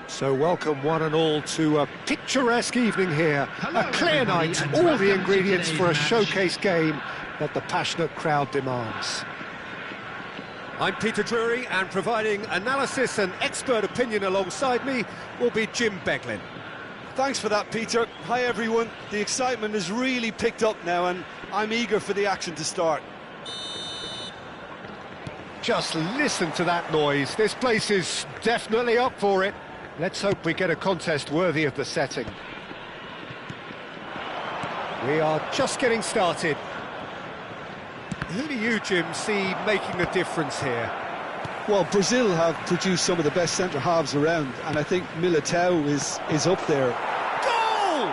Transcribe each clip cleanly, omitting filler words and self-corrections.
So welcome one and all to a picturesque evening here. A clear night, all the ingredients for a showcase game that the passionate crowd demands. I'm Peter Drury, and providing analysis and expert opinion alongside me will be Jim Beglin. Thanks for that, Peter. Hi everyone. The excitement has really picked up now and I'm eager for the action to start. Just listen to that noise. This place is definitely up for it. Let's hope we get a contest worthy of the setting. We are just getting started. Who do you, Jim, see making a difference here? Well, Brazil have produced some of the best centre-halves around, and I think Militao is up there. Goal!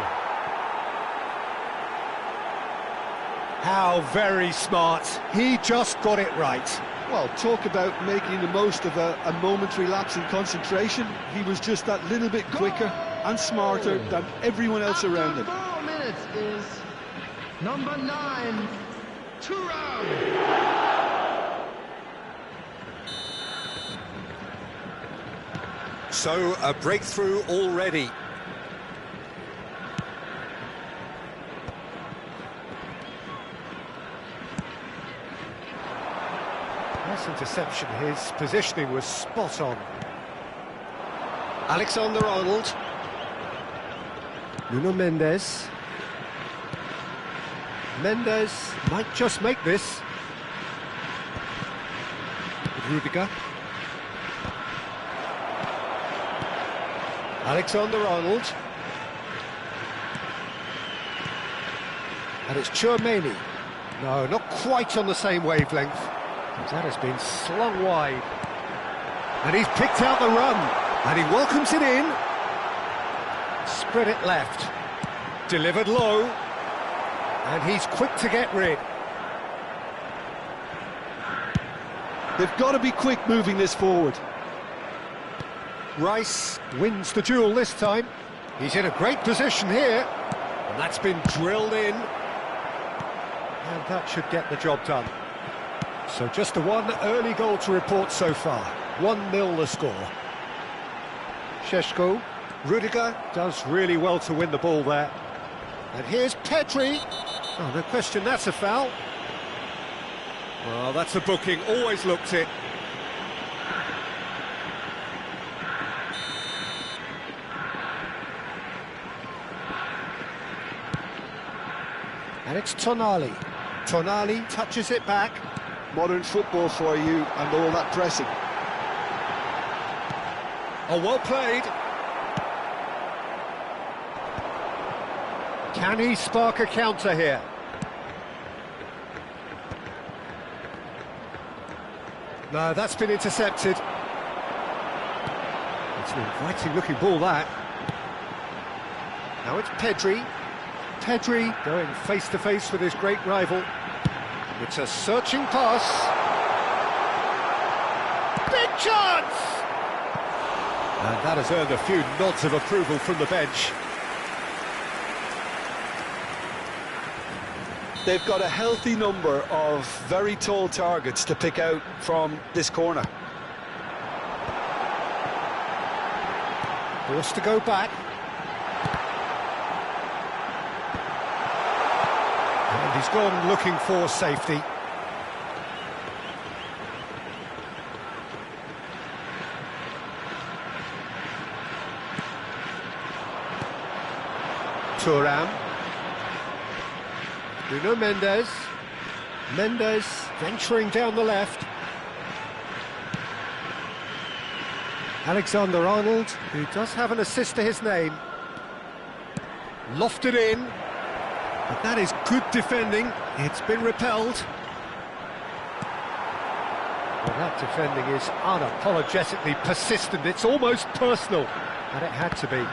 How very smart. He just got it right. Well, talk about making the most of a momentary lapse in concentration. He was just that little bit quicker and smarter than everyone else around him. 4 minutes is number 9, Thuram. So, a breakthrough already. Nice interception, his positioning was spot on. Alexander-Arnold. Nuno Mendes. Mendes might just make this. Rudiger. Alexander-Arnold. And it's Tchouaméni. No, not quite on the same wavelength. That has been slung wide. And he's picked out the run. And he welcomes it in. Spread it left. Delivered low. And he's quick to get rid. They've got to be quick moving this forward. Rice wins the duel this time. He's in a great position here. And that's been drilled in. And that should get the job done. So just the one early goal to report so far. 1-0 the score. Šeško. Rudiger does really well to win the ball there. And here's Pedri. Oh, no question, that's a foul. Well, that's a booking, always looked it. And it's Tonali. Tonali touches it back. Modern football for you and all that pressing. Oh, well played. Can he spark a counter here? No, that's been intercepted. It's an inviting looking ball, that. Now it's Pedri. Pedri going face to face with his great rival. It's a searching pass. Big chance! And that has earned a few nods of approval from the bench. They've got a healthy number of very tall targets to pick out from this corner. Forced to go back. And he's gone looking for safety. Thuram. Nuno Mendes. Mendes venturing down the left. Alexander-Arnold, who does have an assist to his name. Lofted in. But that is good defending. It's been repelled. Well, that defending is unapologetically persistent. It's almost personal. And it had to be.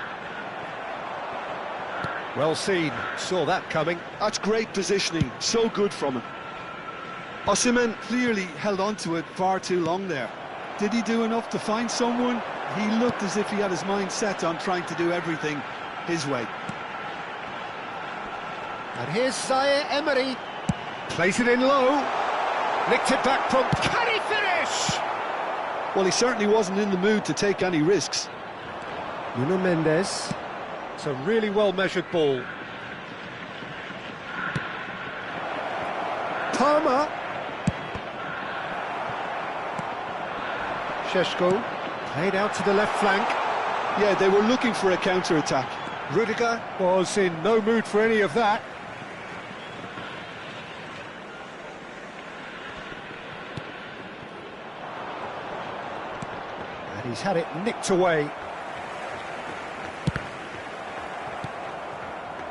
Well seen, saw that coming. That's great positioning, so good from him. Osimhen clearly held on to it far too long there. Did he do enough to find someone? He looked as if he had his mind set on trying to do everything his way. And here's Zaire Emery. Plays it in low. Nicked it back from... Can he finish? Well, he certainly wasn't in the mood to take any risks. Nuno Mendes. It's a really well-measured ball. Palmer. Šeško. Played out to the left flank. Yeah, they were looking for a counter-attack. Rudiger was in no mood for any of that. And he's had it nicked away.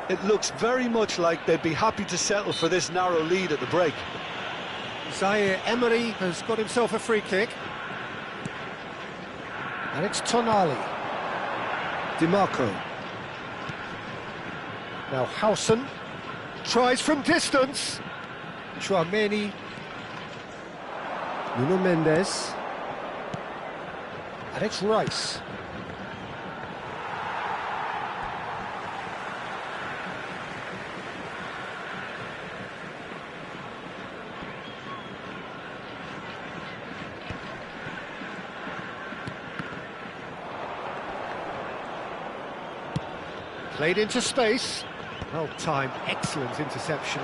It looks very much like they'd be happy to settle for this narrow lead at the break. Zaire Emery has got himself a free kick. And it's Tonali. DiMarco. Now Howson tries from distance. Tchouaméni. Nuno Mendes. And it's Rice. Played into space. Well timed, excellent interception.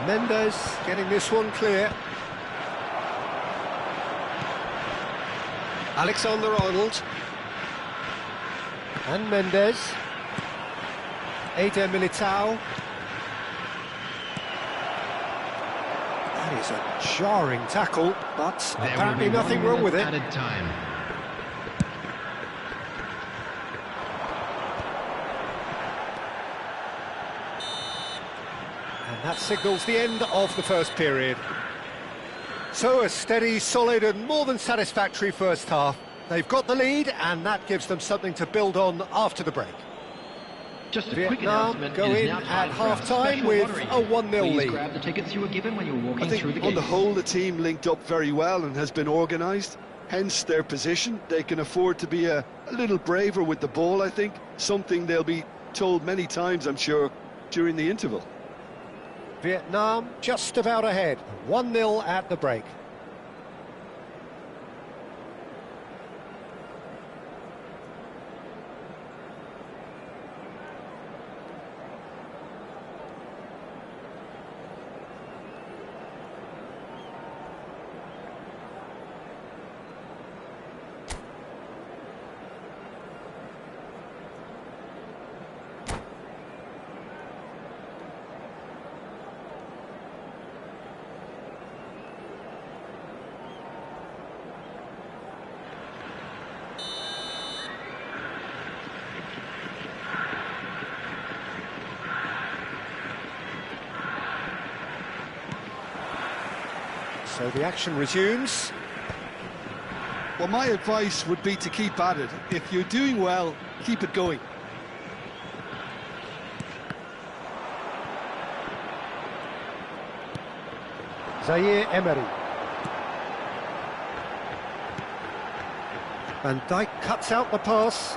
Mendes getting this one clear. Alexander-Arnold. And Mendes. Eder Militao. That is a jarring tackle, but apparently nothing wrong with it. Added time. And that signals the end of the first period. So a steady, solid and more than satisfactory first half. They've got the lead and that gives them something to build on after the break. Just a quick Vietnam announcement. go It is in now at time for our half-time special with lottery. a 1-0 Please lead. grab the tickets you were given when you were walking I think through the on gate. the whole the team linked up very well and has been organised, hence their position. They can afford to be a little braver with the ball, I think, something they'll be told many times, I'm sure, during the interval. Vietnam just about ahead, 1-0 at the break. So the action resumes. Well, my advice would be to keep at it. If you're doing well, keep it going. Zaire Emery. Van Dijk cuts out the pass.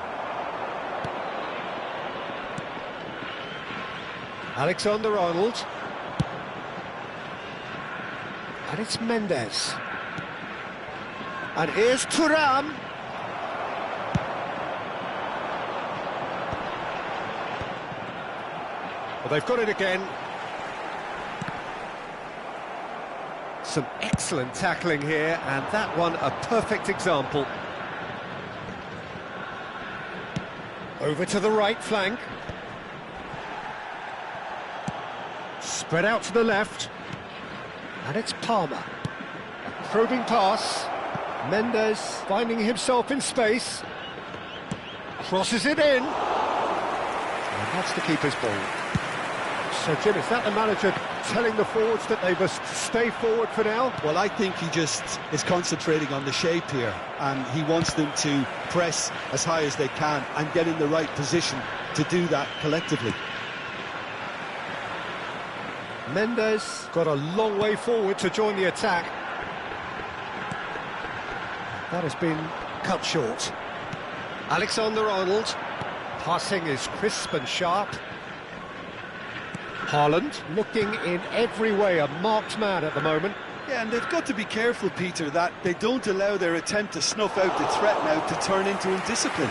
Alexander-Arnold. And it's Mendes. And here's Thuram. Well, they've got it again. Some excellent tackling here, and that one a perfect example. Over to the right flank. Spread out to the left. And it's Palmer. A probing pass. Mendes finding himself in space. Crosses it in. And that's the keeper's ball. So, Jim, is that the manager telling the forwards that they must stay forward for now? Well, I think he just is concentrating on the shape here, and he wants them to press as high as they can and get in the right position to do that collectively. Mendes got a long way forward to join the attack. That has been cut short. Alexander-Arnold. Passing is crisp and sharp. Haaland looking in every way a marked man at the moment. Yeah, and they've got to be careful, Peter, that they don't allow their attempt to snuff out the threat now to turn into indiscipline.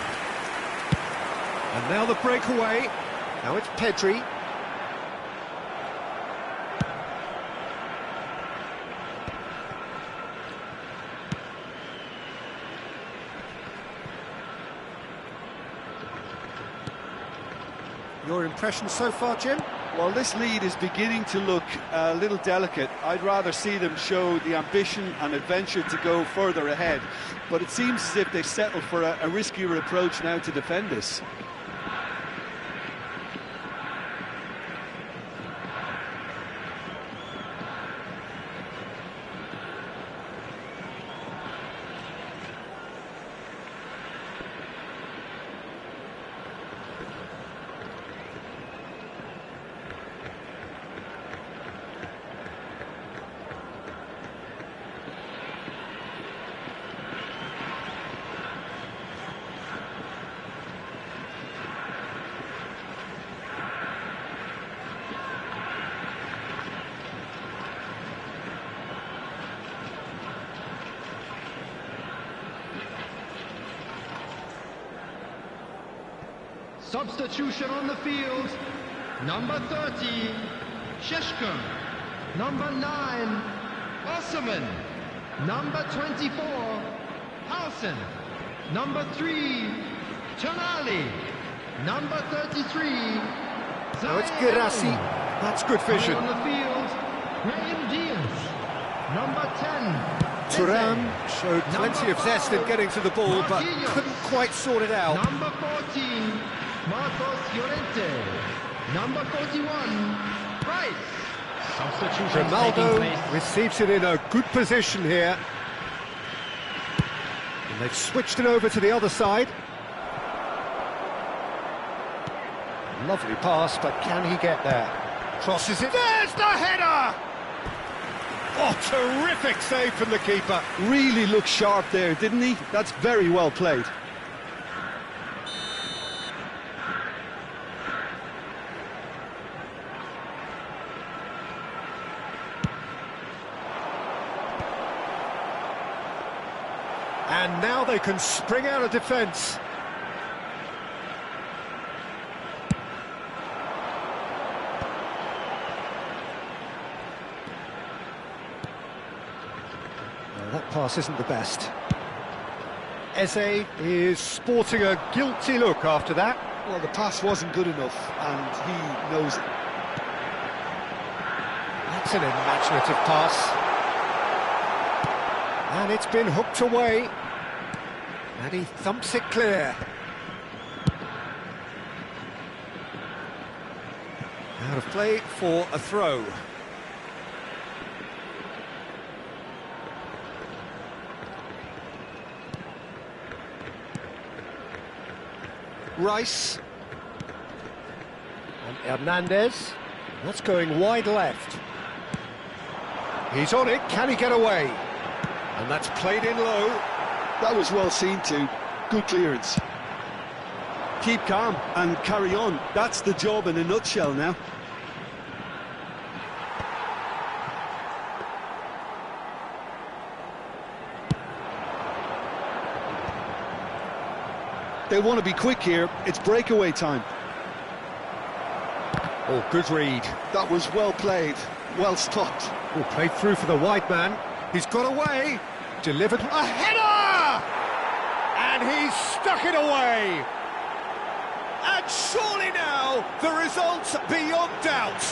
And now the breakaway. Now it's Pedri. Your impression so far, Jim? Well, this lead is beginning to look a little delicate. I'd rather see them show the ambition and adventure to go further ahead. But it seems as if they've settled for a riskier approach now to defend this. Substitution on the field. Number 30, Sheshko. Number 9, Osserman. Number 24, Hausen. Number 3, Tonali. Number 33, Oh, it's Girassi. That's good vision. on the field, Graham Diaz. Number 10, Thuram showed plenty Number of zest in 5, getting to the ball, but Marquinhos. couldn't quite sort it out. Number 14, Marcos Llorente. Number 41, Price. Substitutions taking Ronaldo place. receives it in a good position here. And they've switched it over to the other side. Lovely pass, but can he get there? Crosses it. There's the header! Oh, terrific save from the keeper. Really looked sharp there, didn't he? That's very well played. And now they can spring out of defence. No, that pass isn't the best. Eze is sporting a guilty look after that. Well, the pass wasn't good enough, and he knows it. That's an imaginative pass. And it's been hooked away. And he thumps it clear. Out of play for a throw. Rice. And Hernandez. That's going wide left. He's on it, can he get away? And that's played in low. That was well seen too. Good clearance. Keep calm and carry on. That's the job in a nutshell now. They want to be quick here. It's breakaway time. Oh, good read. That was well played. Well stopped. Oh, played through for the wide man. He's got away. Delivered a header! And he's stuck it away. And surely now the result's beyond doubt.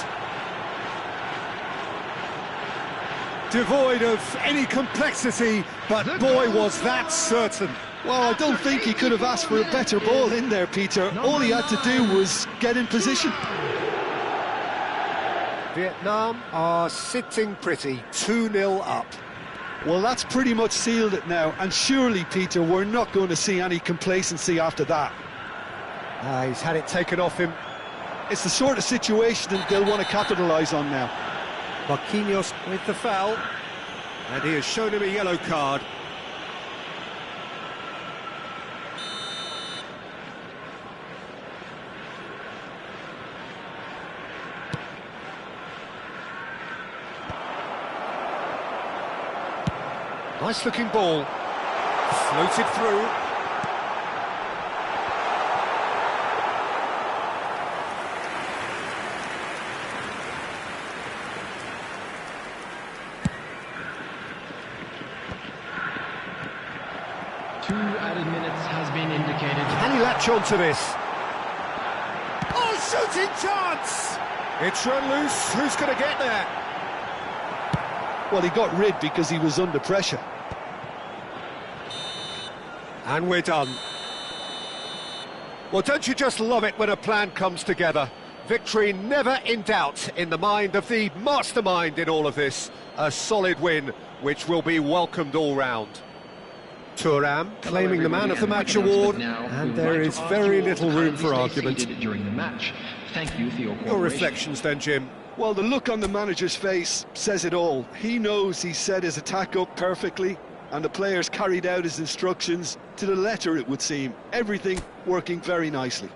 Devoid of any complexity, but boy was that certain. Well, I don't think he could have asked for a better ball in there, Peter. All he had to do was get in position. Vietnam are sitting pretty, 2-0 up. Well, that's pretty much sealed it now, and surely, Peter, we're not going to see any complacency after that. He's had it taken off him. It's the sort of situation that they'll want to capitalise on now. Marquinhos with the foul, and he has shown him a yellow card. Nice looking ball, floated through. Two added minutes has been indicated. Can he latch on to this? Oh, shooting chance! It's run loose, who's going to get there? Well, he got rid because he was under pressure. And we're done. Well, don't you just love it when a plan comes together? Victory never in doubt in the mind of the mastermind in all of this. A solid win, which will be welcomed all round. Thuram claiming the Man of the Match award, and there is very little room for argument. During the match. Thank you for your Your cooperation. reflections then, Jim? Well, the look on the manager's face says it all. He knows he set his attack up perfectly, and the players carried out his instructions to the letter, it would seem. Everything working very nicely.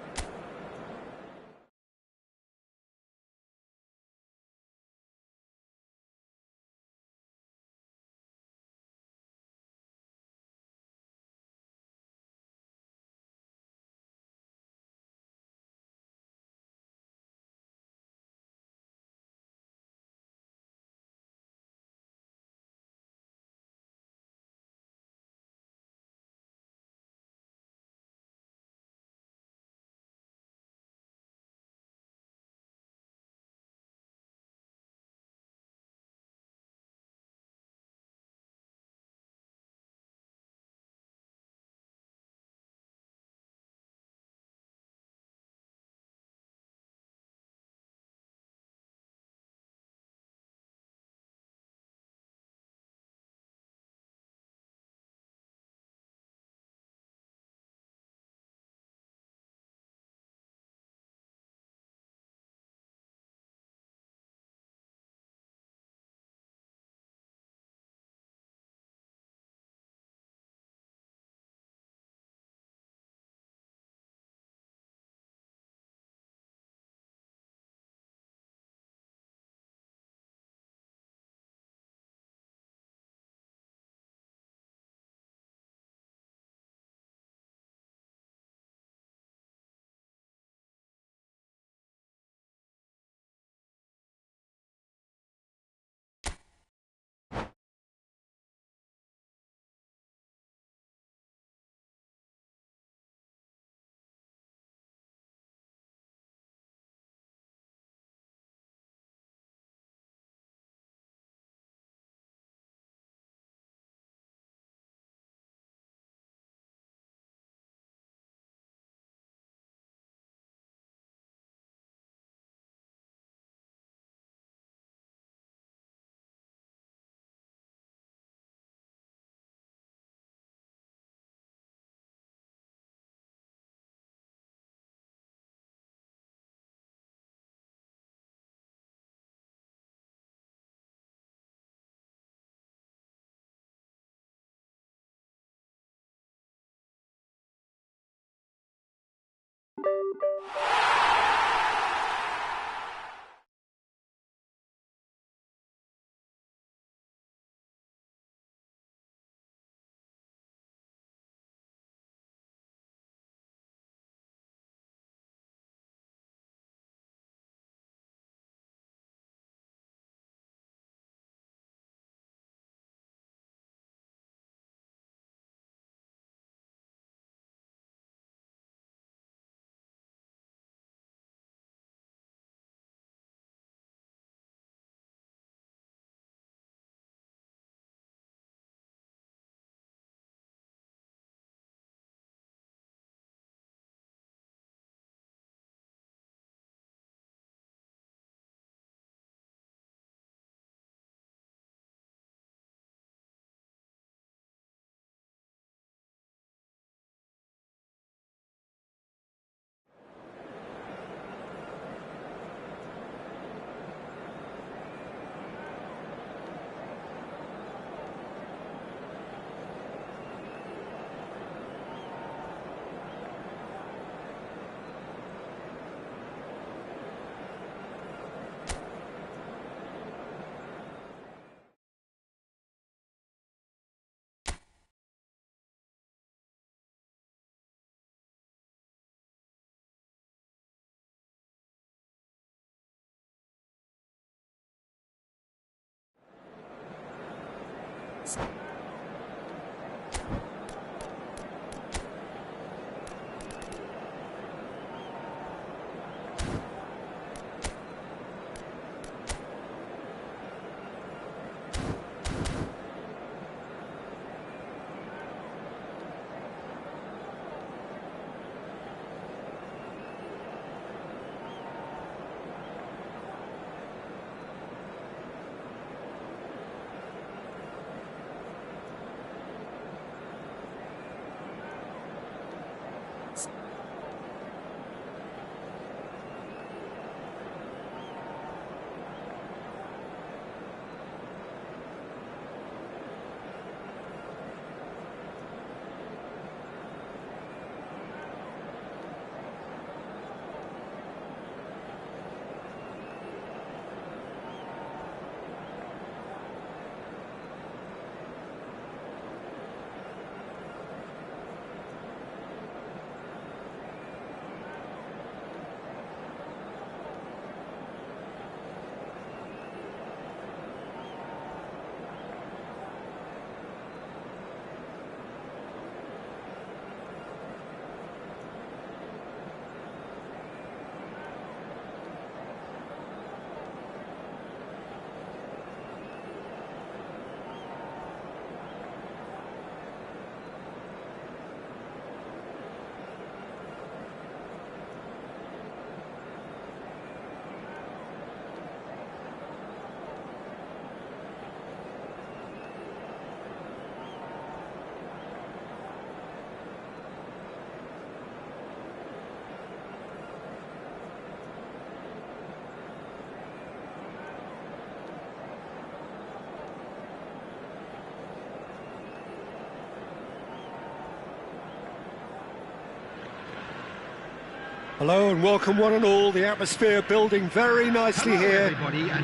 Hello and welcome one and all. The atmosphere building very nicely here.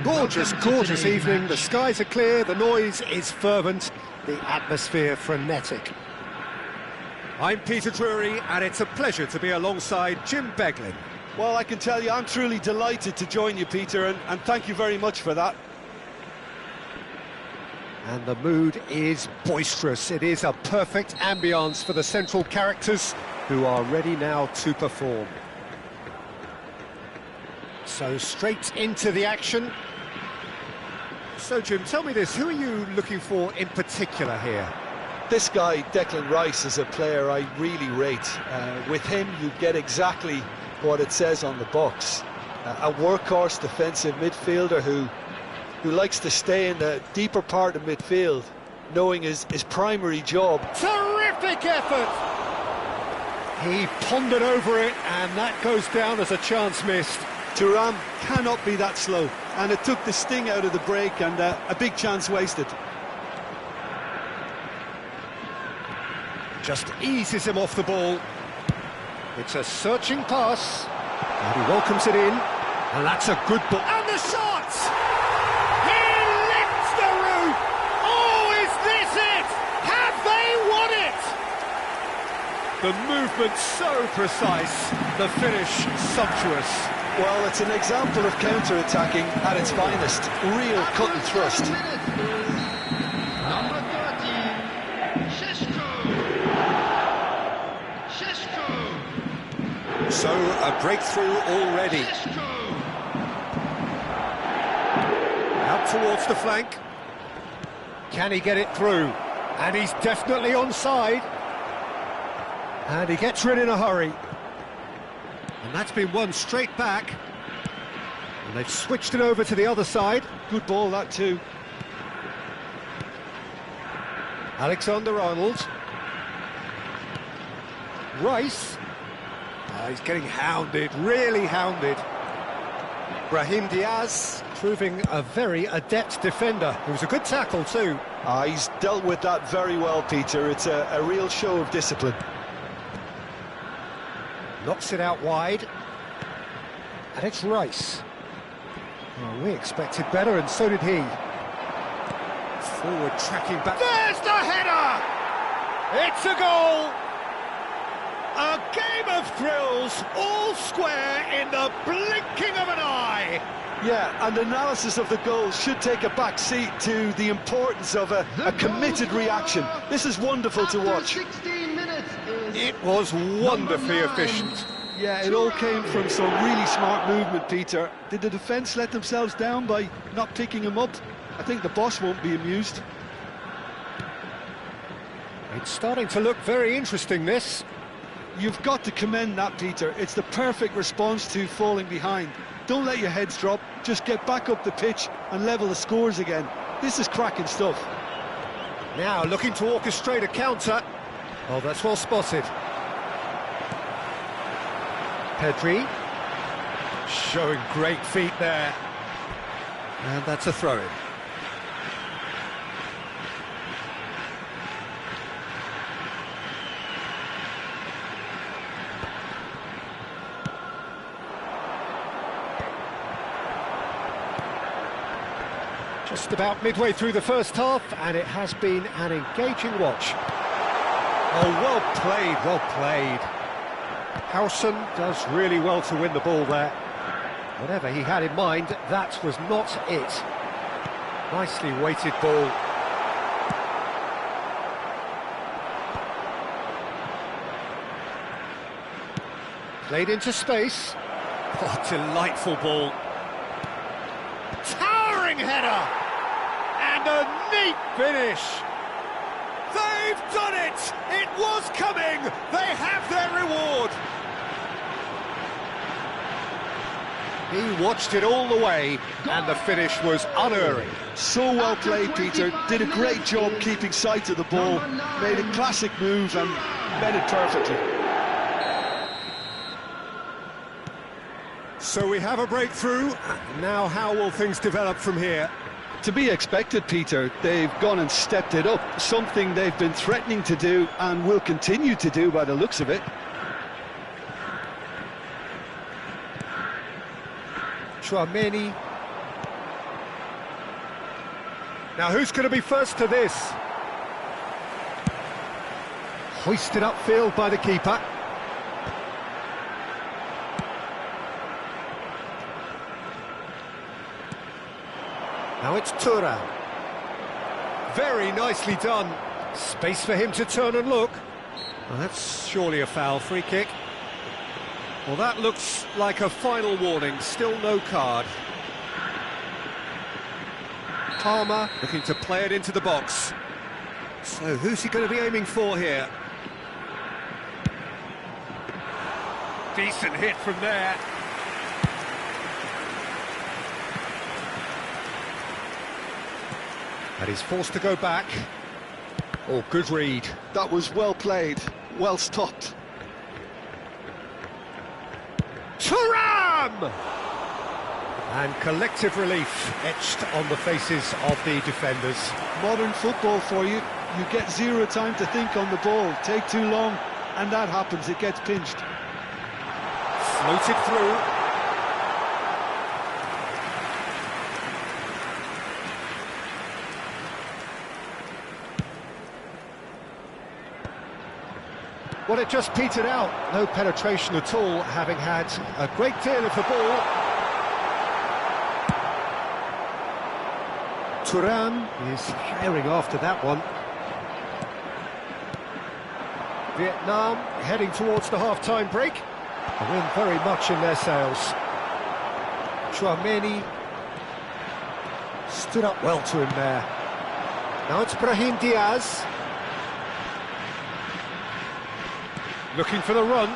Gorgeous, gorgeous evening. The skies are clear, the noise is fervent, the atmosphere frenetic. I'm Peter Drury and it's a pleasure to be alongside Jim Beglin. Well, I can tell you I'm truly delighted to join you, Peter, and thank you very much for that. And the mood is boisterous. It is a perfect ambience for the central characters who are ready now to perform. So straight into the action. So Jim, tell me this, who are you looking for in particular here? This guy, Declan Rice, is a player I really rate. With him, you get exactly what it says on the box. A workhorse defensive midfielder who likes to stay in the deeper part of midfield, knowing his primary job. Terrific effort! He pondered over it, and that goes down as a chance missed. Thuram cannot be that slow, and it took the sting out of the break, and a big chance wasted. Just eases him off the ball. It's a searching pass. And he welcomes it in. And that's a good ball. And the shot! He lifts the roof! Oh, is this it? Have they won it? The movement so precise, the finish sumptuous. Well, it's an example of counter-attacking at its finest. Real cut and thrust. Number 30, Šeško. So, a breakthrough already. Out towards the flank. Can he get it through? And he's definitely onside. And he gets rid in a hurry. And that's been won straight back. And they've switched it over to the other side. Good ball, that too. Alexander-Arnold. Rice. He's getting hounded, really hounded. Brahim Diaz, proving a very adept defender. It was a good tackle too. He's dealt with that very well, Peter. It's a real show of discipline. Knocks it out wide. And it's Rice. Well, we expected better, and so did he. Forward tracking back. There's the header! It's a goal! A game of thrills, all square in the blinking of an eye. Yeah, and analysis of the goal should take a back seat to the importance of a committed reaction. This is wonderful to watch. 16 minutes is It was wonderfully efficient. Yeah, it all came from some really smart movement, Peter. Did the defence let themselves down by not picking him up? I think the boss won't be amused. It's starting to look very interesting, this. You've got to commend that, Peter. It's the perfect response to falling behind. Don't let your heads drop, just get back up the pitch and level the scores again. This is cracking stuff. Now looking to orchestrate a counter. Oh, that's well spotted. Pedri. Showing great feet there. And that's a throw-in. Just about midway through the first half, and it has been an engaging watch. Oh, well played, well played. Howson does really well to win the ball there. Whatever he had in mind, that was not it. Nicely weighted ball. Played into space. Oh, delightful ball. Towering header! And a neat finish! They've done it! It was coming! They have their reward! He watched it all the way, and the finish was unerring. So well played, Peter. Did a great job keeping sight of the ball. Made a classic move and met it perfectly. So we have a breakthrough. Now how will things develop from here? To be expected, Peter. They've gone and stepped it up. Something they've been threatening to do and will continue to do by the looks of it. Chouameni. Now who's going to be first to this? Hoisted upfield by the keeper. Now it's Thuram. Very nicely done. Space for him to turn and look. Well, that's surely a foul. Free kick. Well, that looks like a final warning. Still no card. Palmer looking to play it into the box. So who's he going to be aiming for here? Decent hit from there. And he's forced to go back. Oh, good read. That was well played, well stopped. Thuram! And collective relief etched on the faces of the defenders. Modern football for you. You get zero time to think on the ball. Take too long, and that happens. It gets pinched. Floated through. Well, it just petered out. No penetration at all, having had a great deal of the ball. Thuram is herring after that one. Vietnam heading towards the half-time break. The wind very much in their sails. Chouameni stood up well to him there. Now it's Brahim Diaz. Looking for the run.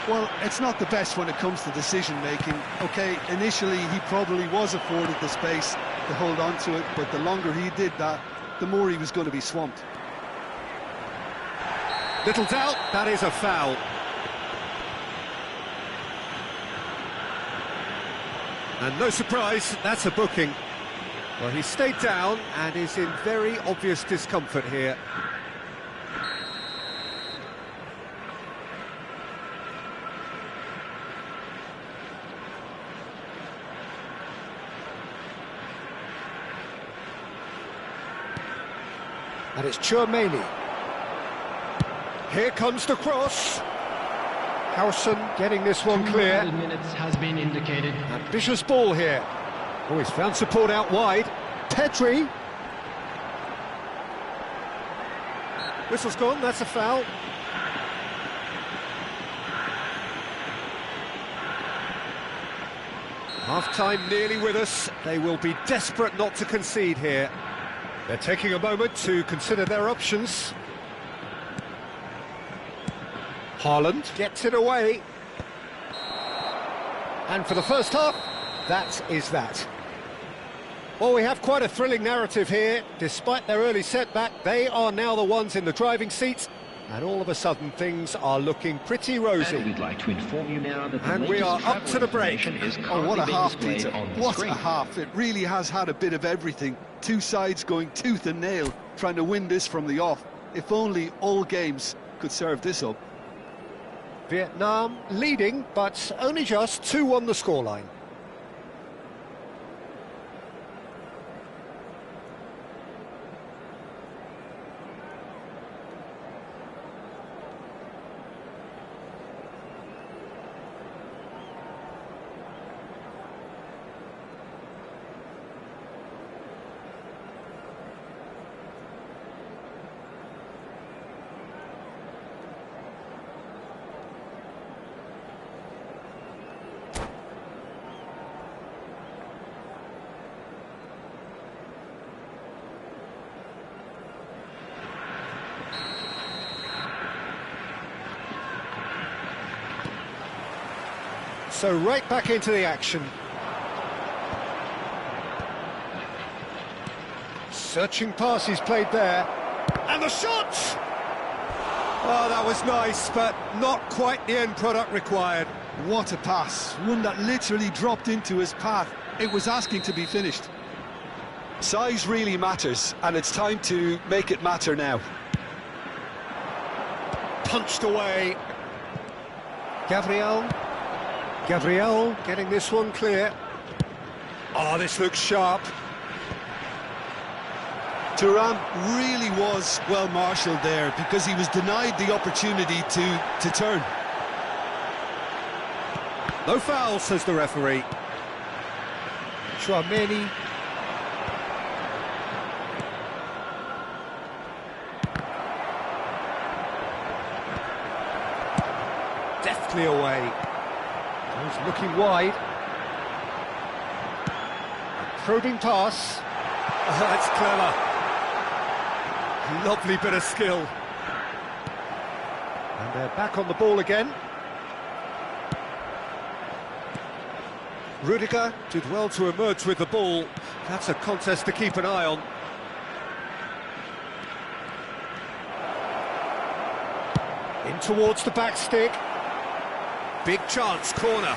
Well, it's not the best when it comes to decision-making. OK, initially he probably was afforded the space to hold on to it, but the longer he did that, the more he was going to be swamped. Little doubt, that is a foul. And no surprise, that's a booking. Well, he stayed down and is in very obvious discomfort here. And it's Chouameni. Here comes the cross. Howson getting this one clear. 2 minutes has been indicated. Ambitious ball here. Oh, he's found support out wide. Pedri. Whistle's gone, that's a foul. Half-time nearly with us. They will be desperate not to concede here. They're taking a moment to consider their options. Haaland gets it away. And for the first half, that is that. Well, we have quite a thrilling narrative here. Despite their early setback, they are now the ones in the driving seat. And all of a sudden, things are looking pretty rosy. And we'd like to inform you now that the And we are up to the break. Oh, what a half, Peter. What a half. It really has had a bit of everything. Two sides going tooth and nail, trying to win this from the off. If only all games could serve this up. Vietnam leading, but only just 2-1 the scoreline. So right back into the action. Searching pass he's played there. And the shot! Oh, that was nice, but not quite the end product required. What a pass. One that literally dropped into his path. It was asking to be finished. Size really matters, and it's time to make it matter now. Punched away. Gabriel getting this one clear. Oh, this looks sharp. Thuram really was well marshalled there because he was denied the opportunity to turn. No foul, says the referee. Chouameni. Deftly away. He's looking wide. Probing pass. Oh, that's clever. Lovely bit of skill. And they're back on the ball again. Rudiger did well to emerge with the ball. That's a contest to keep an eye on. In towards the back stick. Big chance, corner.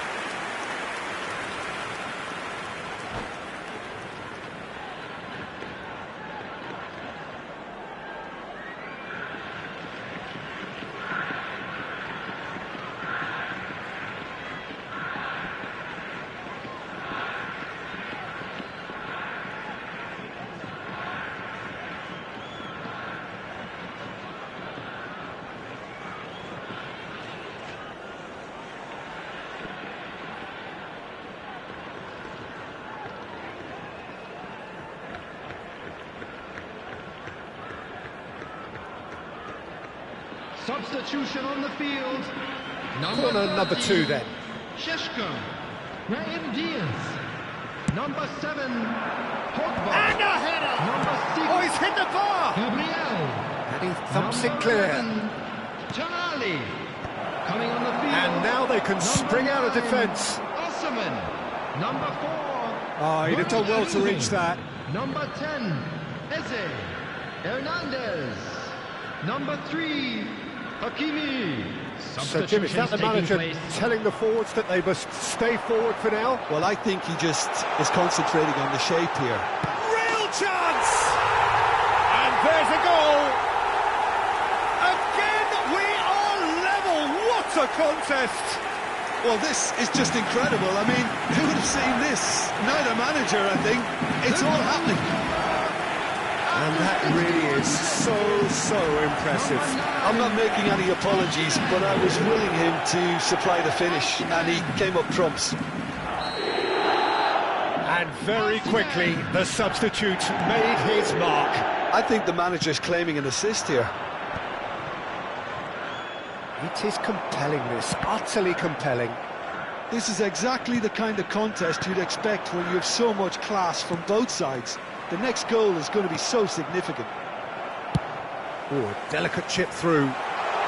Substitution on the field. Corner number 2 then. Sheshko. Graham Diaz. Number 7, Pogba. And a header! Number 6, Oh, he's hit the bar! Gabriel. And he thumps it Number clear. 11, Tonali. Coming on the field. And now they can Number spring out of 9, defence. Osimhen. Number 4. Oh, he'd have done well to reach that. Number 10, Eze. Hernandez. Number 3, Hakimi. So, Jim, is that the manager telling the forwards that they must stay forward for now? Well, I think he just is concentrating on the shape here. Real chance! And there's a goal! Again, we are level! What a contest! Well, this is just incredible. I mean, who would have seen this? Neither manager, I think. It's all happening. And that really is so impressive. I'm not making any apologies, but I was willing him to supply the finish, and he came up trumps. And very quickly, the substitute made his mark. I think the manager's claiming an assist here. It is compelling, this, utterly compelling. This is exactly the kind of contest you'd expect when you have so much class from both sides. The next goal is going to be so significant. Oh, a delicate chip through.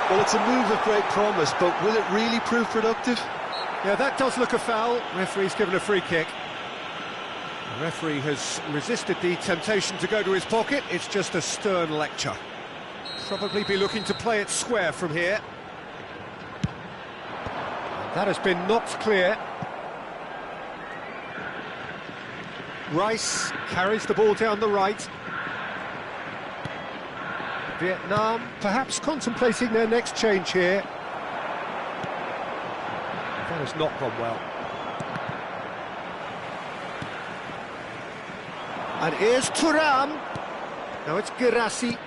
Well, it's a move of great promise, but will it really prove productive? Yeah, that does look a foul. Referee's given a free kick. The referee has resisted the temptation to go to his pocket. It's just a stern lecture. Probably be looking to play it square from here. That has been knocked clear. Rice carries the ball down the right. Vietnam perhaps contemplating their next change here. That has not gone well. And here's Thuram. Now it's Guirassy.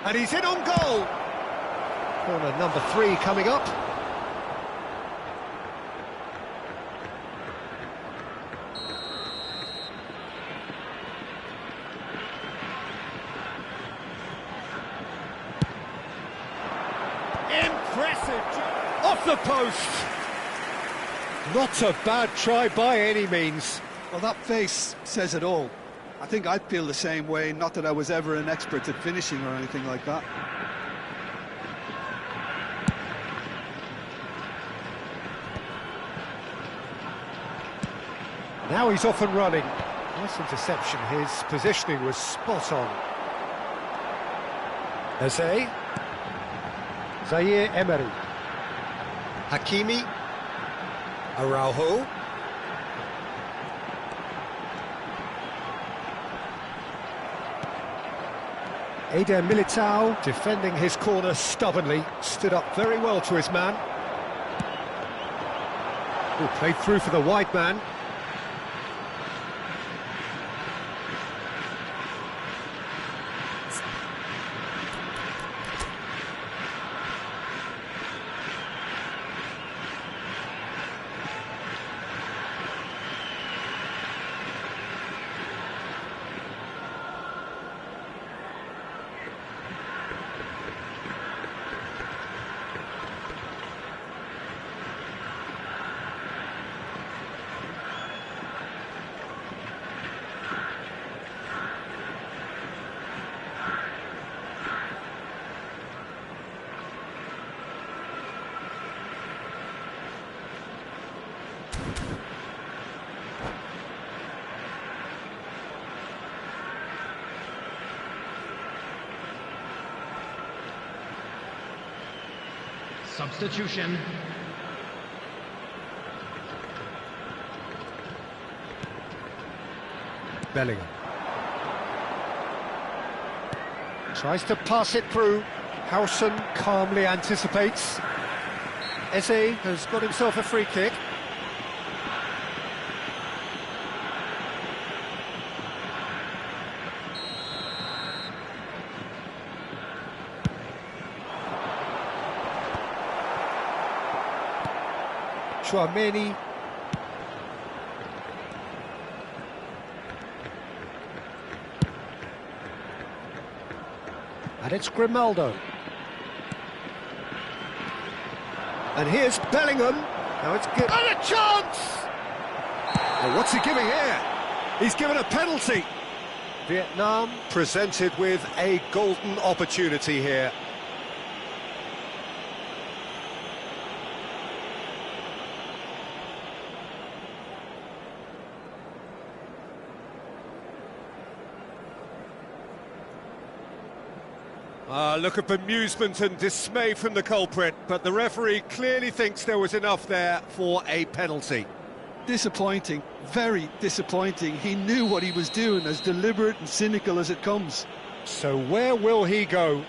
And he's in on goal. Corner number 3 coming up. Impressive! Off the post! Not a bad try by any means. Well, that face says it all. I think I'd feel the same way, not that I was ever an expert at finishing or anything like that. Now he's off and running. Nice interception, his positioning was spot on. Eze. Zaire Emery. Hakimi. Araujo. Eder Militao, defending his corner stubbornly, stood up very well to his man. Oh, played through for the wide man. Substitution. Bellingham. Tries to pass it through. Howson calmly anticipates. Eze has got himself a free kick. Chouameni. And it's Grimaldo. And here's Bellingham. Now it's good. And a chance! Oh, what's he giving here? He's given a penalty. Vietnam presented with a golden opportunity here. Look of bemusement and dismay from the culprit, but the referee clearly thinks there was enough there for a penalty. Disappointing, very disappointing. He knew what he was doing, as deliberate and cynical as it comes. So where will he go?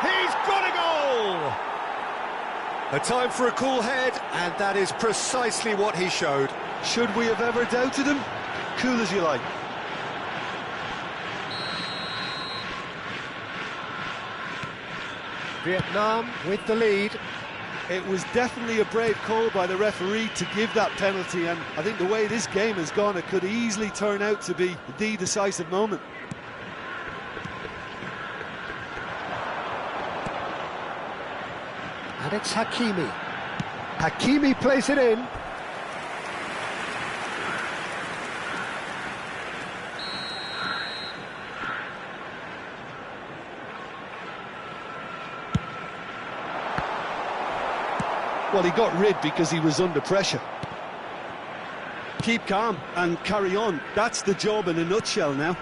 He's got a goal! A time for a cool head, and that is precisely what he showed. Should we have ever doubted him? Cool as you like. Vietnam with the lead. It was definitely a brave call by the referee to give that penalty, and I think the way this game has gone, it could easily turn out to be the decisive moment. And it's Hakimi. Hakimi plays it in. Well, he got rid because he was under pressure. Keep calm and carry on. That's the job in a nutshell now.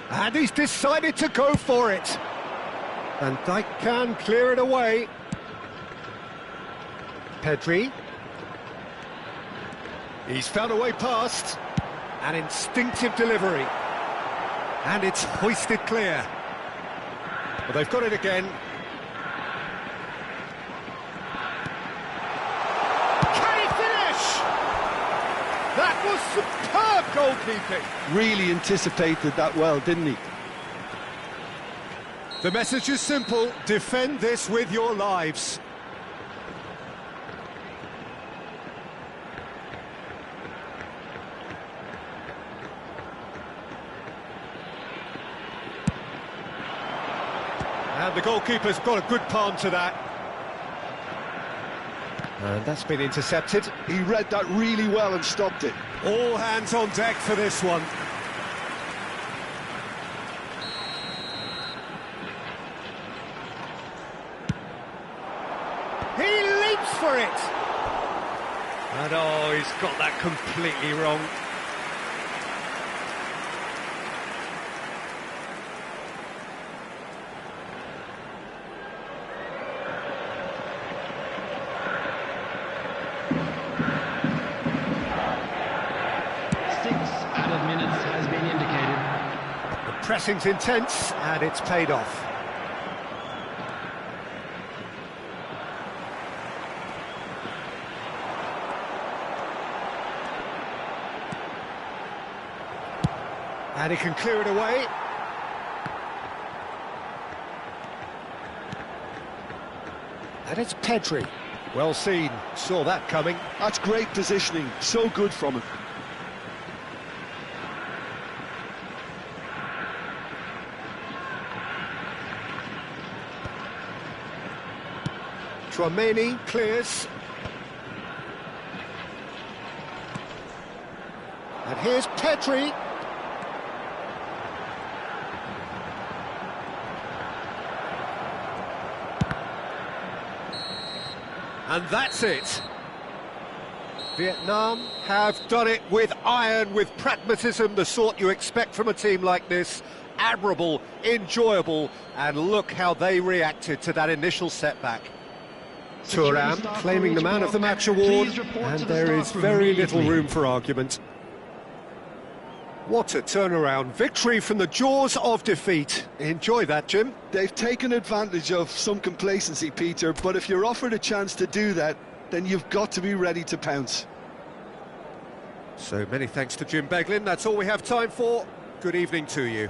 And he's decided to go for it. And Dijk can clear it away. Pedri. He's found a way past. An instinctive delivery. And it's hoisted clear. Well, they've got it again. Can he finish? That was superb goalkeeping. Really anticipated that well, didn't he? The message is simple: defend this with your lives. And the goalkeeper's got a good palm to that. And that's been intercepted. He read that really well and stopped it. All hands on deck for this one. He leaps for it! And oh, he's got that completely wrong. Has been indicated. The pressing's intense, and it's paid off. And he can clear it away. And it's Pedri. Well seen, saw that coming. That's great positioning, so good from him. Tchouaméni clears. And here's Pedri. And that's it. Vietnam have done it with iron, with pragmatism, the sort you expect from a team like this. Admirable, enjoyable, and look how they reacted to that initial setback. Thuram claiming the man of the match award, and there is very little room for argument. What a turnaround. Victory from the jaws of defeat. Enjoy that, Jim. They've taken advantage of some complacency, Peter, but if you're offered a chance to do that, then you've got to be ready to pounce. So many thanks to Jim Beglin. That's all we have time for. Good evening to you.